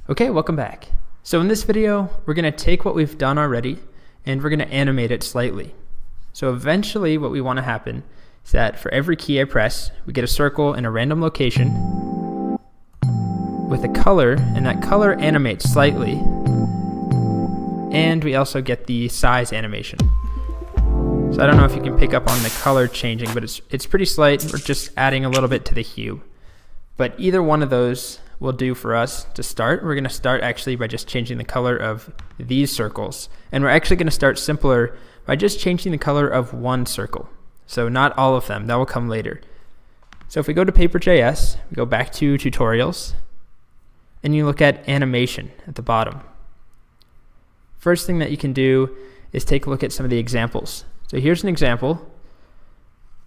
Okay, welcome back. So in this video, we're going to take what we've done already and we're going to animate it slightly. So eventually what we want to happen is that for every key I press, we get a circle in a random location with a color, and that color animates slightly. And we also get the size animation. So I don't know if you can pick up on the color changing, but it's pretty slight. We're just adding a little bit to the hue. But either one of those will do for us to start. We're going to start actually by just changing the color of these circles. And we're actually going to start simpler by just changing the color of one circle. So not all of them, that will come later. So if we go to Paper.js, we go back to tutorials, and you look at animation at the bottom. First thing that you can do is take a look at some of the examples. So here's an example,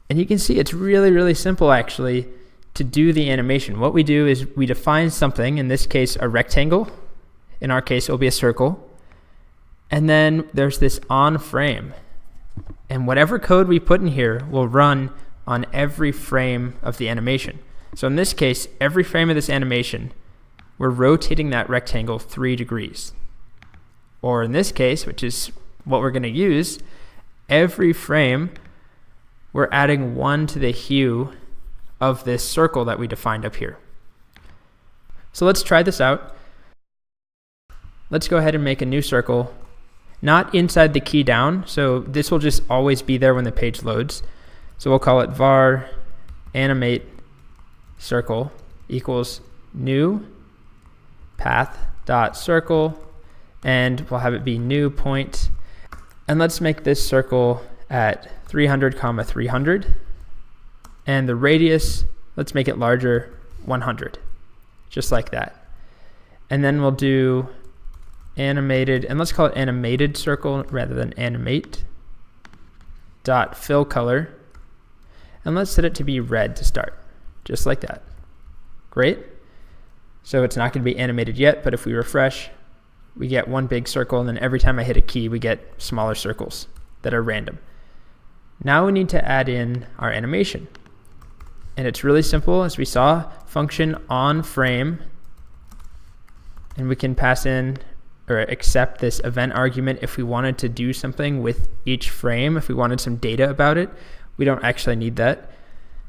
and you can see it's really, really simple actually to do the animation. What we do is we define something, in this case a rectangle, in our case it will be a circle, and then there's this on frame, and whatever code we put in here will run on every frame of the animation. So in this case, every frame of this animation, we're rotating that rectangle 3 degrees. Or in this case, which is what we're going to use, every frame we're adding 1 to the hue of this circle that we defined up here. So let's try this out. Let's go ahead and make a new circle, not inside the key down, so this will just always be there when the page loads. So we'll call it var animate circle equals new path dot circle, and we'll have it be new point. And let's make this circle at 300, 300. And the radius, let's make it larger, 100, just like that. And then we'll do animated, and let's call it animated circle rather than animate dot fill color. And let's set it to be red to start, just like that. Great. So it's not going to be animated yet, but if we refresh, we get one big circle, and then every time I hit a key, we get smaller circles that are random. Now we need to add in our animation. And it's really simple, as we saw, function on frame, and we can pass in or accept this event argument if we wanted to do something with each frame, if we wanted some data about it. We don't actually need that.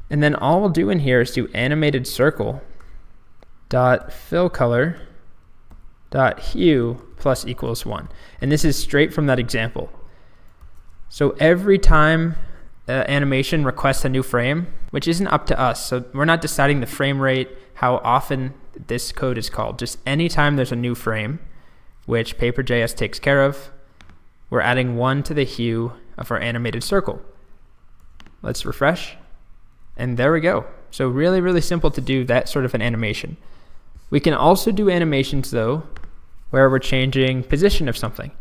And then all we'll do in here is do animated circle dot fill color dot hue plus equals 1. And this is straight from that example. So every time animation requests a new frame, which isn't up to us, so we're not deciding the frame rate, how often this code is called. Just anytime there's a new frame, which Paper.js takes care of, we're adding 1 to the hue of our animated circle. Let's refresh, and there we go. So really, really simple to do that sort of an animation. We can also do animations though, where we're changing position of something.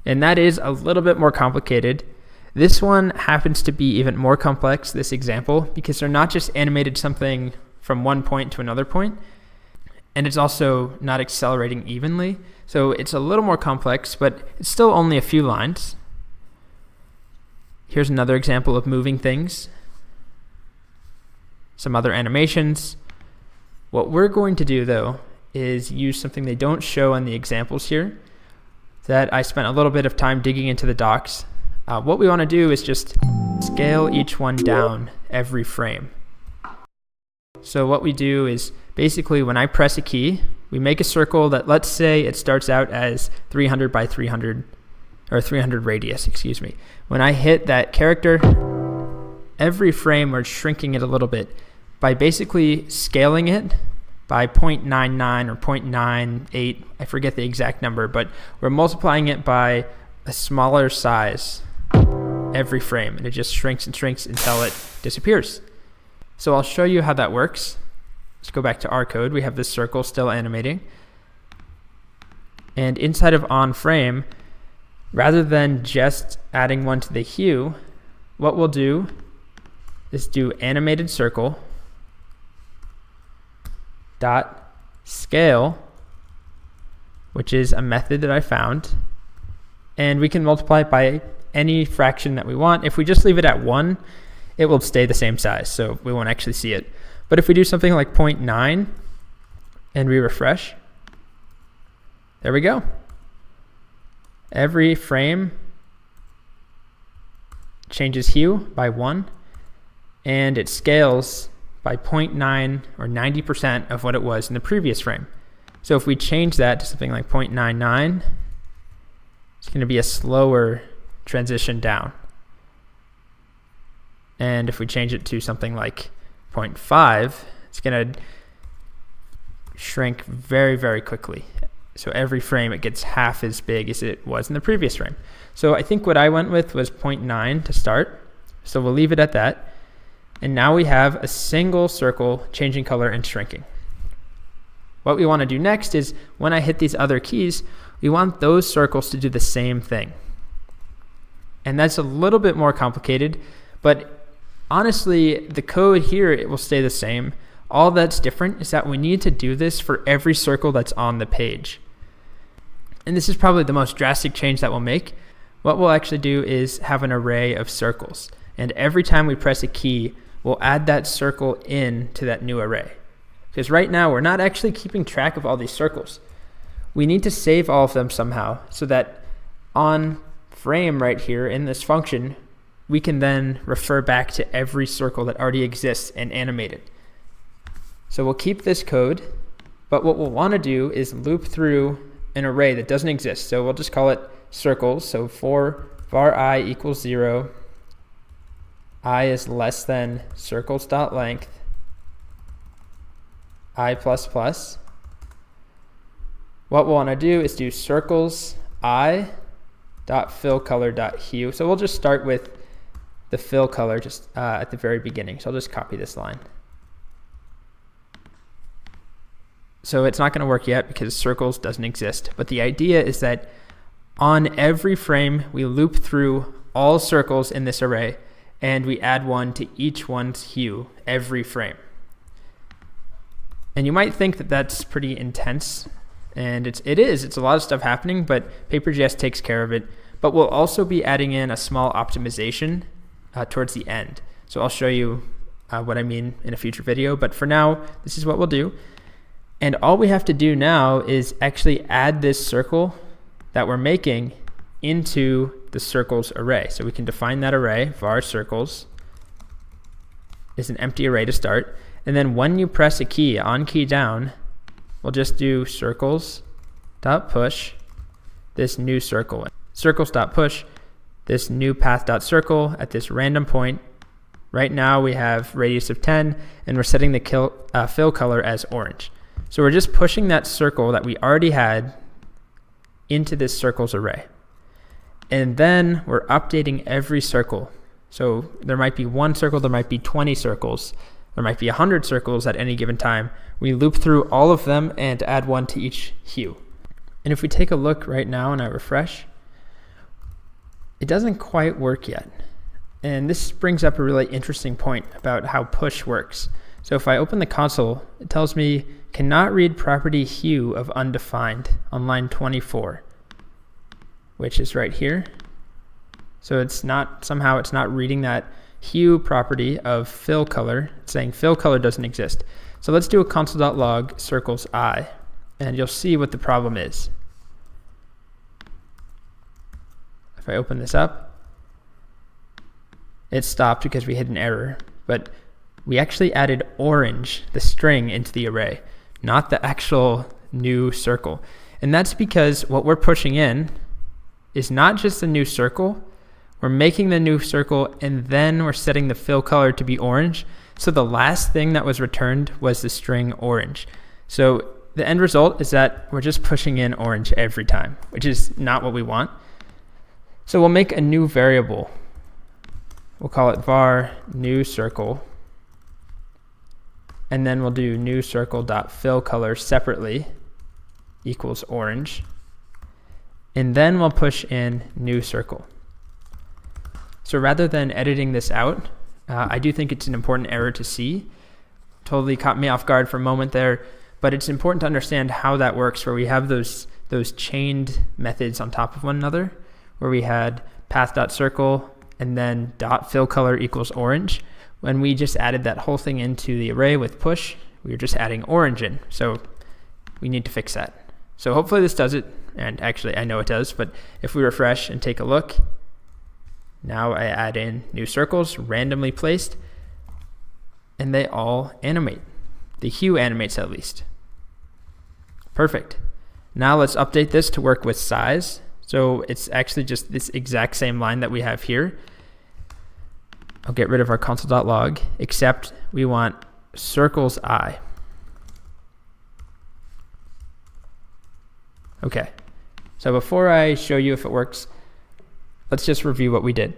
And that is a little bit more complicated. This one happens to be even more complex, this example, because they're not just animated something from one point to another point, and it's also not accelerating evenly. So it's a little more complex, but it's still only a few lines. Here's another example of moving things. Some other animations. What we're going to do though is use something they don't show on the examples here that I spent a little bit of time digging into the docs. What we want to do is just scale each one down every frame. So what we do is basically when I press a key, we make a circle that, let's say it starts out as 300 by 300, or 300 radius, excuse me. When I hit that character, every frame we're shrinking it a little bit by basically scaling it by 0.99 or 0.98, I forget the exact number, but we're multiplying it by a smaller size every frame, and it just shrinks and shrinks until it disappears. So I'll show you how that works. Let's go back to our code. We have this circle still animating. And inside of on frame, rather than just adding 1 to the hue, what we'll do is do animated circle dot scale, which is a method that I found, and we can multiply it by any fraction that we want. If we just leave it at 1, it will stay the same size, so we won't actually see it. But if we do something like 0.9 and we refresh, There we go. Every frame changes hue by 1, and it scales by 0.9 or 90% of what it was in the previous frame. So if we change that to something like 0.99, it's going to be a slower transition down. And if we change it to something like 0.5, it's going to shrink very, very quickly. So every frame it gets half as big as it was in the previous frame. So I think what I went with was 0.9 to start. So we'll leave it at that. And now we have a single circle changing color and shrinking. What we want to do next is when I hit these other keys, we want those circles to do the same thing. And that's a little bit more complicated, but honestly, the code here, it will stay the same. All that's different is that we need to do this for every circle that's on the page. And this is probably the most drastic change that we'll make. What we'll actually do is have an array of circles. And every time we press a key, we'll add that circle in to that new array. Because right now, we're not actually keeping track of all these circles. We need to save all of them somehow so that on frame right here in this function, we can then refer back to every circle that already exists and animate it. So we'll keep this code, but what we'll want to do is loop through an array that doesn't exist. So we'll just call it circles. So for var I equals 0, I is less than circles.length, I++. What we'll want to do is do circles I.fillColor.hue. So we'll just start with the fill color just at the very beginning. So I'll just copy this line. So it's not going to work yet because circles doesn't exist. But the idea is that on every frame, we loop through all circles in this array, and we add one to each one's hue every frame. And you might think that that's pretty intense, and it is. It's a lot of stuff happening, but Paper.js takes care of it. But we'll also be adding in a small optimization towards the end. So I'll show you what I mean in a future video. But for now, this is what we'll do. And all we have to do now is actually add this circle that we're making into the circles array. So we can define that array, var circles is an empty array to start. And then when you press a key, on key down, we'll just do circles.push this new circle. Circles.push this new path.circle at this random point. Right now we have radius of 10, and we're setting the fill color as orange. So we're just pushing that circle that we already had into this circles array. And then we're updating every circle. So there might be one circle, there might be 20 circles, there might be 100 circles at any given time. We loop through all of them and add one to each hue. And if we take a look right now and I refresh, it doesn't quite work yet. And this brings up a really interesting point about how push works. So if I open the console, it tells me cannot read property hue of undefined on line 24, which is right here. So it's not, somehow it's not reading that hue property of fill color. It's saying fill color doesn't exist. So let's do a console.log circles I, and you'll see what the problem is. If I open this up, it stopped because we hit an error, but we actually added orange, the string, into the array, not the actual new circle. And that's because what we're pushing in is not just a new circle, we're making the new circle and then we're setting the fill color to be orange. So the last thing that was returned was the string orange. So the end result is that we're just pushing in orange every time, which is not what we want. So we'll make a new variable. We'll call it var new circle. And then we'll do new circle.fill color separately equals orange. And then we'll push in new circle. So rather than editing this out, I do think it's an important error to see. Totally caught me off guard for a moment there, but it's important to understand how that works, where we have those chained methods on top of one another, where we had path.circle and then .fill color equals orange. When we just added that whole thing into the array with push, we were just adding orange in. So we need to fix that. So hopefully this does it, and actually I know it does, but if we refresh and take a look, now I add in new circles, randomly placed, and they all animate. The hue animates at least. Perfect. Now let's update this to work with size. So it's actually just this exact same line that we have here. I'll get rid of our console.log, except we want circles I. Okay, so before I show you if it works, let's just review what we did.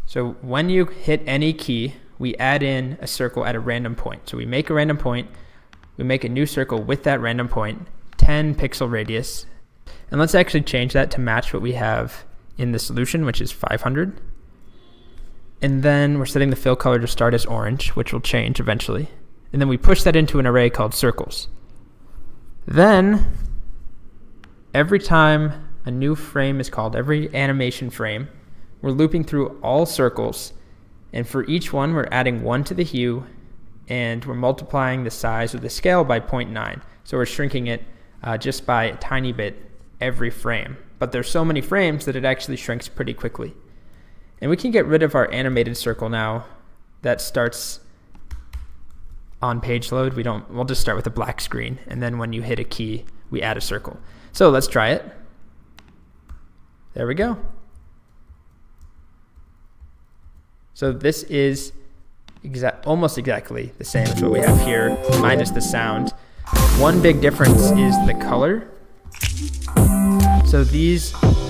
So when you hit any key, we add in a circle at a random point. So we make a random point, we make a new circle with that random point, 10 pixel radius, and let's actually change that to match what we have in the solution, which is 500. And then we're setting the fill color to start as orange, which will change eventually. And then we push that into an array called circles. Then, every time a new frame is called, every animation frame, we're looping through all circles. And for each one, we're adding 1 to the hue, and we're multiplying the size of the scale by 0.9. So we're shrinking it just by a tiny bit every frame. But there's so many frames that it actually shrinks pretty quickly. And we can get rid of our animated circle now that starts on page load. We'll just start with a black screen, and then when you hit a key, we add a circle. So let's try it. There we go. So this is almost exactly the same as what we have here, minus the sound. One big difference is the color. So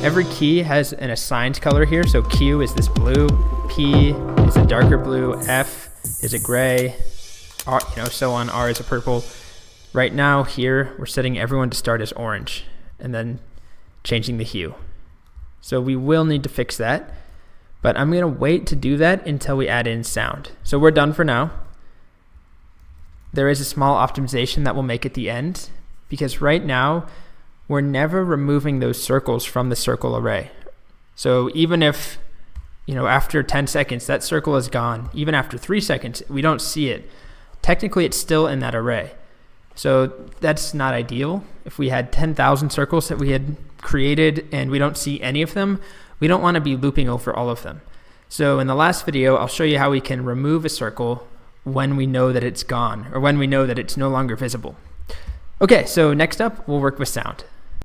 every key has an assigned color here. So Q is this blue, P is a darker blue, F is a gray, R, so on. R is a purple. Right now here, we're setting everyone to start as orange and then changing the hue. So we will need to fix that, but I'm gonna wait to do that until we add in sound. So we're done for now. There is a small optimization that we'll make at the end, because right now, we're never removing those circles from the circle array. So even if, after 10 seconds, that circle is gone, even after 3 seconds, we don't see it. Technically, it's still in that array. So that's not ideal. If we had 10,000 circles that we had created and we don't see any of them, we don't want to be looping over all of them. So in the last video, I'll show you how we can remove a circle when we know that it's gone, or when we know that it's no longer visible. Okay, so next up, we'll work with sound.